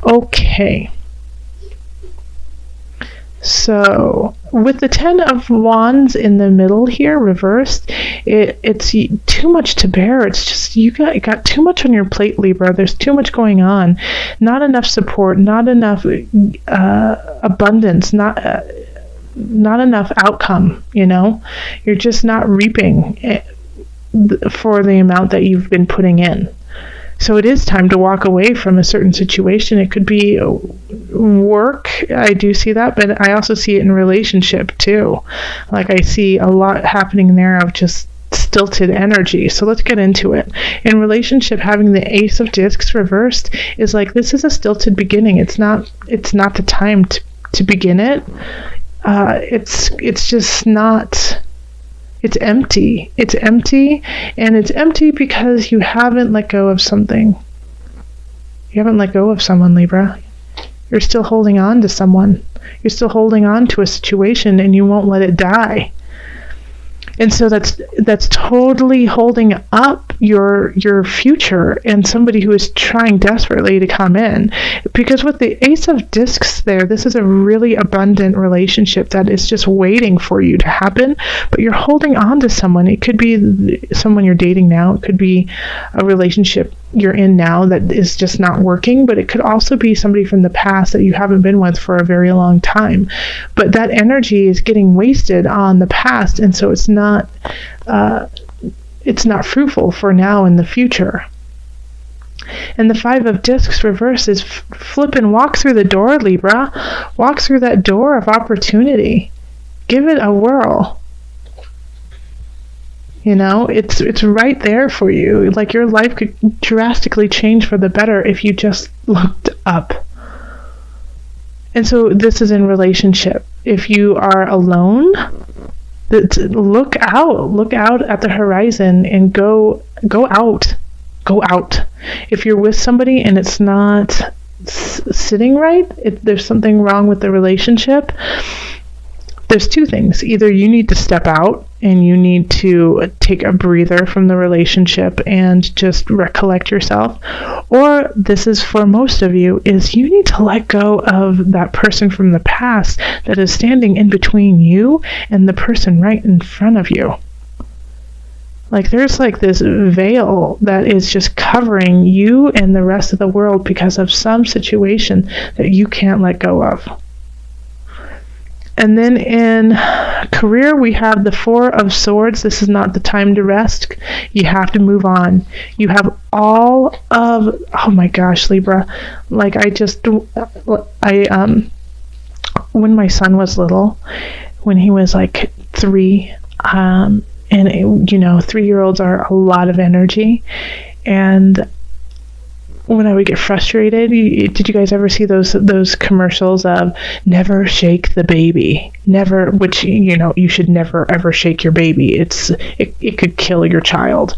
Okay. So, with the 10 of Wands in the middle here, reversed, it's too much to bear. It's just, you got too much on your plate, Libra. There's too much going on. Not enough support, not enough abundance, not enough outcome, You're just not reaping for the amount that you've been putting in. So it is time to walk away from a certain situation. It could be work. I do see that, but I also see it in relationship too. Like I see a lot happening there of just stilted energy. So let's get into it. In relationship, having the Ace of Discs reversed is like, this is a stilted beginning. It's not the time to begin it. It's just not. It's empty. It's empty, and it's empty because you haven't let go of something. You haven't let go of someone, Libra. You're still holding on to someone. You're still holding on to a situation, and you won't let it die. And so that's totally holding up your future and somebody who is trying desperately to come in. Because with the Ace of Discs there, this is a really abundant relationship that is just waiting for you to happen, but you're holding on to someone. It could be someone you're dating now. It could be a relationship you're in now that is just not working, but it could also be somebody from the past that you haven't been with for a very long time. But that energy is getting wasted on the past, and so it's not fruitful for now in the future. And the 5 of Discs reverse is flip and walk through the door, Libra. Walk through that door of opportunity. Give it a whirl. It's right there for you. Like your life could drastically change for the better if you just looked up. And so this is in relationship. If you are alone, look out at the horizon and go out. If you're with somebody and it's not sitting right, there's something wrong with the relationship. There's two things. Either you need to step out and you need to take a breather from the relationship and just recollect yourself, or this is for most of you, is you need to let go of that person from the past that is standing in between you and the person right in front of you. Like there's like this veil that is just covering you and the rest of the world because of some situation that you can't let go of. And then in career, we have the 4 of Swords. This is not the time to rest. You have to move on. You have all of, oh my gosh, Libra. Like when my son was little, when he was like 3, and 3-year-olds are a lot of energy. And when I would get frustrated, did you guys ever see those commercials of never shake the baby? Never, which, you should never ever shake your baby. It could kill your child.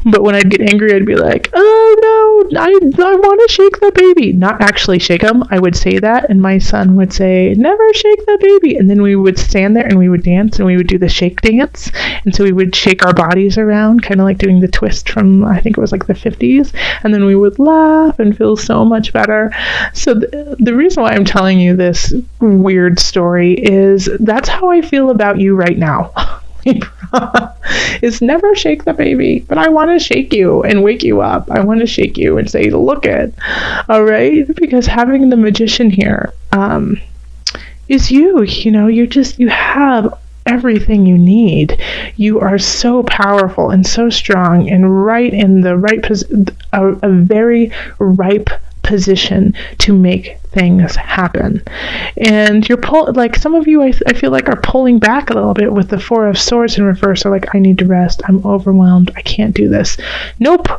But when I'd get angry, I'd be like, oh no, I want to shake the baby. Not actually shake him. I would say that, and my son would say, never shake the baby. And then we would stand there and we would dance and we would do the shake dance. And so we would shake our bodies around, kind of like doing the twist from, I think it was like the 50s. And then we would laugh and feel so much better. So the reason why I'm telling you this weird story is that's how I feel about you right now. Is never shake the baby, but I want to shake you and wake you up. I want to shake you and say, look it. All right? Because having the Magician here is you. You have everything you need. You are so powerful and so strong and right in the right a very ripe position to make things happen. And you're like some of you I feel like are pulling back a little bit with the 4 of Swords in reverse. Are like, I need to rest, I'm overwhelmed, I can't do this. Nope,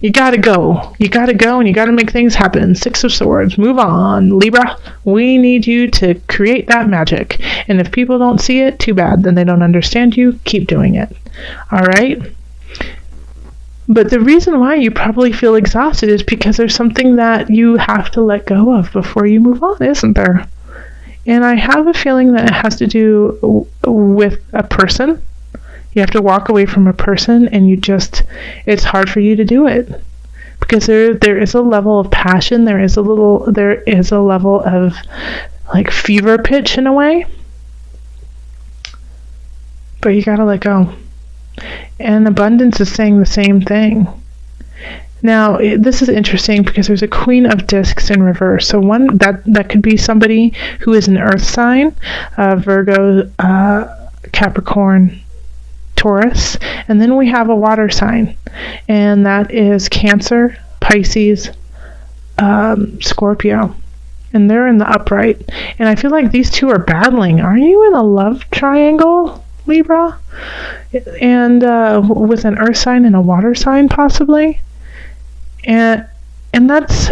you gotta go and you gotta make things happen. 6 of Swords, move on, Libra. We need you to create that magic, and if people don't see it, too bad, then they don't understand you. Keep doing it. All right? But the reason why you probably feel exhausted is because there's something that you have to let go of before you move on, isn't there? And I have a feeling that it has to do with a person. You have to walk away from a person, and it's hard for you to do it because there is a level of passion, there is a level of like fever pitch in a way, but you gotta let go. And abundance is saying the same thing. Now, this is interesting because there's a Queen of Discs in reverse. So one that could be somebody who is an earth sign, Virgo, Capricorn, Taurus, and then we have a water sign, and that is Cancer, Pisces, Scorpio, and they're in the upright. And I feel like these two are battling. Are you in a love triangle, Libra? And with an earth sign and a water sign, possibly? And that's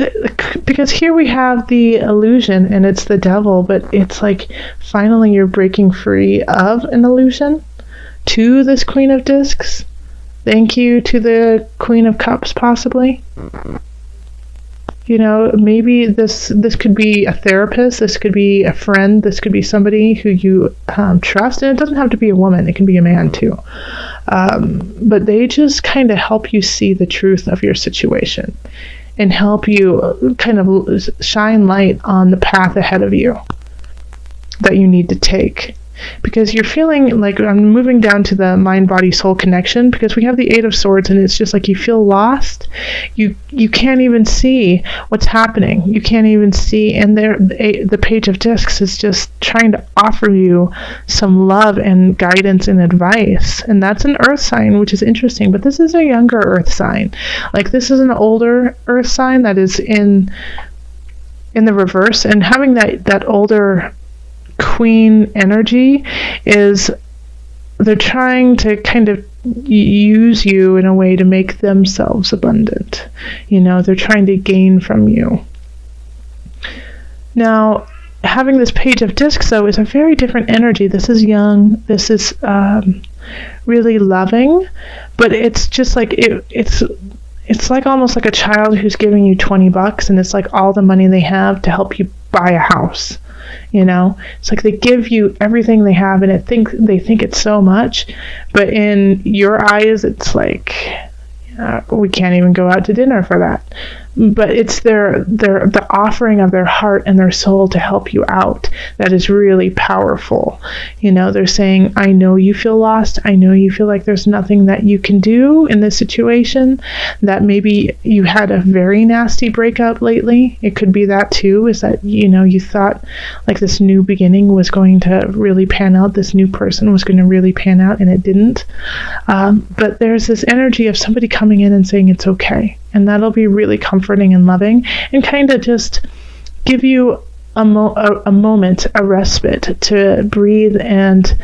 because here we have the illusion, and it's the devil, but it's like finally you're breaking free of an illusion to this Queen of Discs. Thank you to the Queen of Cups, possibly. You know, maybe this could be a therapist, this could be a friend, this could be somebody who you trust, and it doesn't have to be a woman, it can be a man too. But they just kind of help you see the truth of your situation and help you kind of shine light on the path ahead of you that you need to take. Because you're feeling like, I'm moving down to the mind-body-soul connection, because we have the Eight of Swords, and it's just like you feel lost. You can't even see what's happening. You can't even see, and the Page of Discs is just trying to offer you some love and guidance and advice. And that's an earth sign, which is interesting, but this is a younger earth sign. Like, this is an older earth sign that is in the reverse, and having that older Queen energy is they're trying to kind of use you in a way to make themselves abundant. You know, they're trying to gain from you. Now, having this Page of Discs, though, is a very different energy. This is young. This is really loving, but it's just like it's like almost like a child who's giving you $20, and it's like all the money they have to help you buy a house. You know, it's like they give you everything they have, and they think it's so much, but in your eyes, it's like we can't even go out to dinner for that. But it's the offering of their heart and their soul to help you out that is really powerful. You know, they're saying, I know you feel lost. I know you feel like there's nothing that you can do in this situation, that maybe you had a very nasty breakup lately. It could be that too, is that, you know, you thought like this new beginning was going to really pan out. This new person was going to really pan out, and it didn't. But there's this energy of somebody coming in and saying it's okay. And that'll be really comforting and loving, and kind of just give you a moment, a respite to breathe and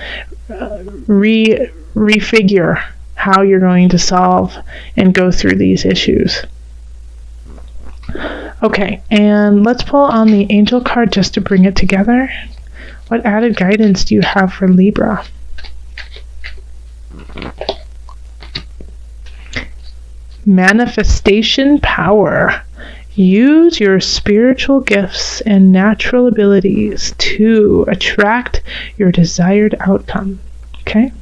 refigure how you're going to solve and go through these issues. Okay, and let's pull on the angel card just to bring it together. What added guidance do you have for Libra? Manifestation power. Use your spiritual gifts and natural abilities to attract your desired outcome. Okay?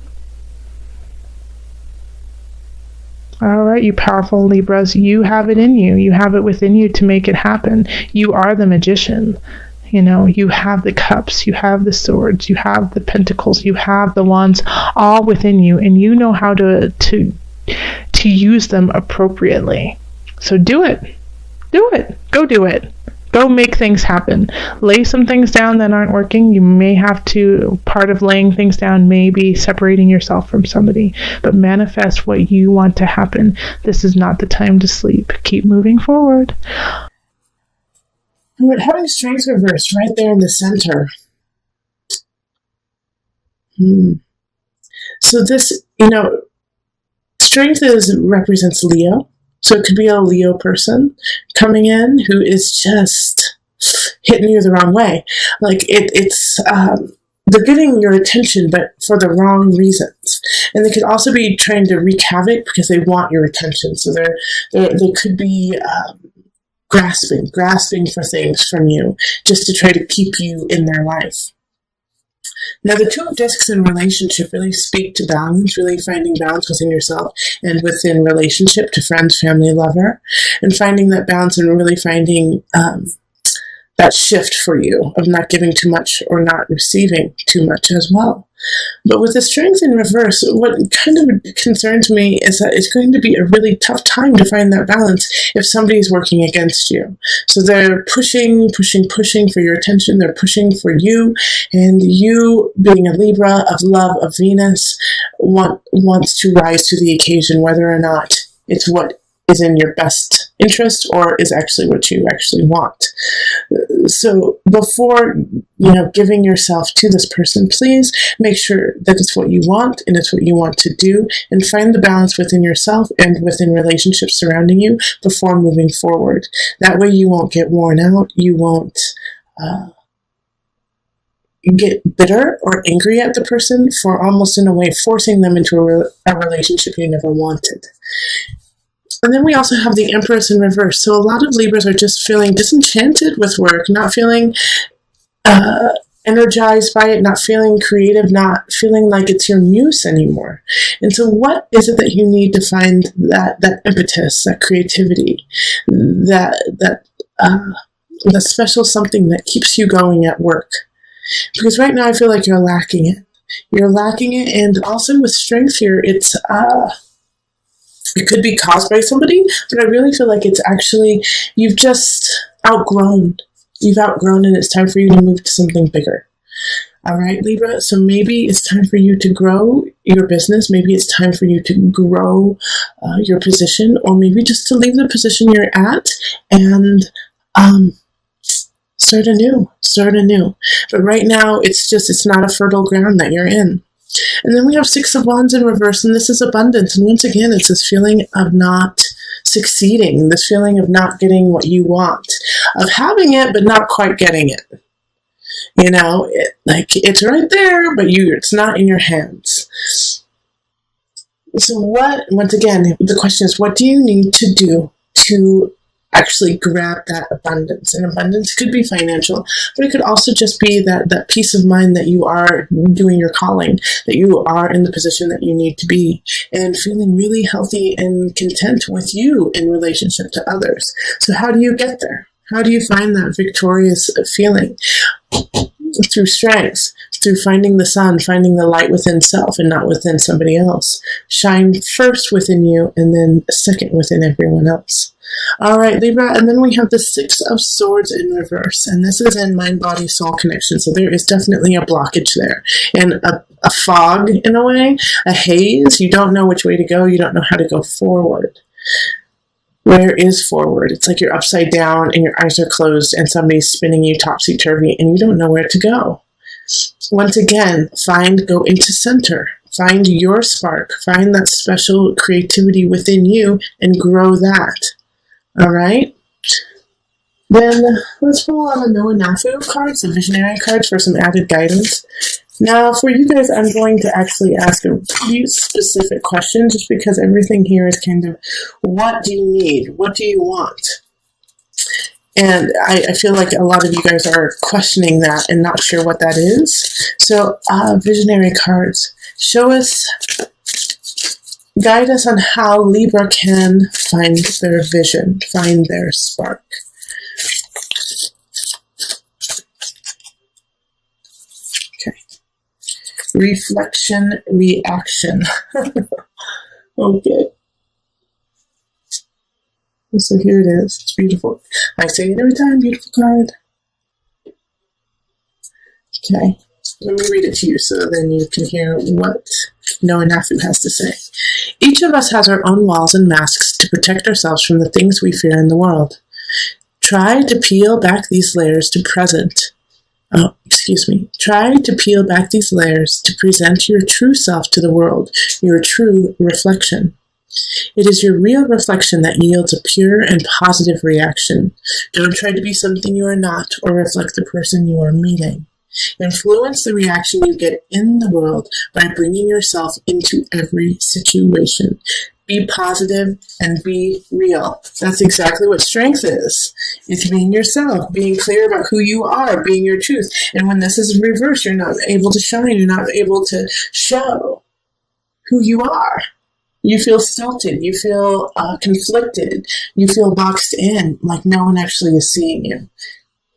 All right, you powerful Libras, you have it in you. You have it within you to make it happen. You are the magician. You know, you have the cups, you have the swords, you have the pentacles, you have the wands, all within you, and you know how to use them appropriately. So do it. Do it. Go do it. Go make things happen. Lay some things down that aren't working. You may have to, part of laying things down may be separating yourself from somebody, but manifest what you want to happen. This is not the time to sleep. Keep moving forward. But having strength reversed right there in the center. So this, strength represents Leo. So it could be a Leo person coming in who is just hitting you the wrong way. Like they're getting your attention, but for the wrong reasons. And they could also be trying to wreak havoc because they want your attention. So they could be grasping for things from you just to try to keep you in their life. Now, the two of discs in relationship really speak to balance, really finding balance within yourself and within relationship to friends, family, lover, and finding that balance and really finding that shift for you of not giving too much or not receiving too much as well. But with the strength in reverse, what kind of concerns me is that it's going to be a really tough time to find that balance if somebody's working against you. So they're pushing for your attention. They're pushing for you, and you, being a Libra of love of Venus, wants to rise to the occasion, whether or not it's what is in your best interest or is actually what you actually want. So before, giving yourself to this person, please make sure that it's what you want and it's what you want to do, and find the balance within yourself and within relationships surrounding you before moving forward. That way you won't get worn out. You won't get bitter or angry at the person for almost in a way forcing them into a relationship you never wanted. And then we also have the Empress in reverse. So a lot of Libras are just feeling disenchanted with work, not feeling energized by it, not feeling creative, not feeling like it's your muse anymore. And so what is it that you need to find that impetus, that creativity, that special something that keeps you going at work? Because right now I feel like you're lacking it. You're lacking it, and also with strength here, it could be caused by somebody, but I really feel like it's actually, you've just outgrown. You've outgrown, and it's time for you to move to something bigger. All right, Libra? So maybe it's time for you to grow your business. Maybe it's time for you to grow your position, or maybe just to leave the position you're at and start anew. But right now, it's not a fertile ground that you're in. And then we have Six of Wands in reverse, and this is abundance. And once again, it's this feeling of not succeeding, this feeling of not getting what you want, of having it but not quite getting it. It's right there, but it's not in your hands. So once again, the question is, what do you need to do to actually grab that abundance? And abundance could be financial, but it could also just be that peace of mind that you are doing your calling, that you are in the position that you need to be, and feeling really healthy and content with you in relationship to others. So how do you get there? How do you find that victorious feeling? Through strengths, through finding the sun, finding the light within self and not within somebody else. Shine first within you and then second within everyone else. All right, Libra, and then we have the Six of Swords in reverse, and this is in mind-body-soul connection, so there is definitely a blockage there, and a fog in a way, a haze. You don't know which way to go. You don't know how to go forward. Where is forward? It's like you're upside down and your eyes are closed and somebody's spinning you topsy-turvy and you don't know where to go. Once again, go into center. Find your spark. Find that special creativity within you and grow that. All right? Then let's pull on the Noah Nafu cards, the visionary cards, for some added guidance. Now, for you guys, I'm going to actually ask a few specific questions just because everything here is kind of, what do you need? What do you want? And I feel like a lot of you guys are questioning that and not sure what that is. So, visionary cards, show us, guide us on how Libra can find their vision, find their spark. Okay. Reflection, reaction. Okay. So here it is. It's beautiful. I say it every time. Beautiful card. Okay. Let me read it to you so then you can hear what Noah Nafu has to say. Each of us has our own walls and masks to protect ourselves from the things we fear in the world. Try to peel back these layers to Try to peel back these layers to present your true self to the world, your true reflection. It is your real reflection that yields a pure and positive reaction. Don't try to be something you are not or reflect the person you are meeting. Influence the reaction you get in the world by bringing yourself into every situation. Be positive and be real. That's exactly what strength is. It's being yourself, being clear about who you are, being your truth. And when this is reversed, you're not able to shine. You're not able to show who you are. You feel stilted. You feel conflicted. You feel boxed in, like no one actually is seeing you.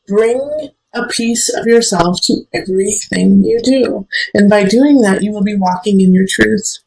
Bring a piece of yourself to everything you do. And by doing that, you will be walking in your truth.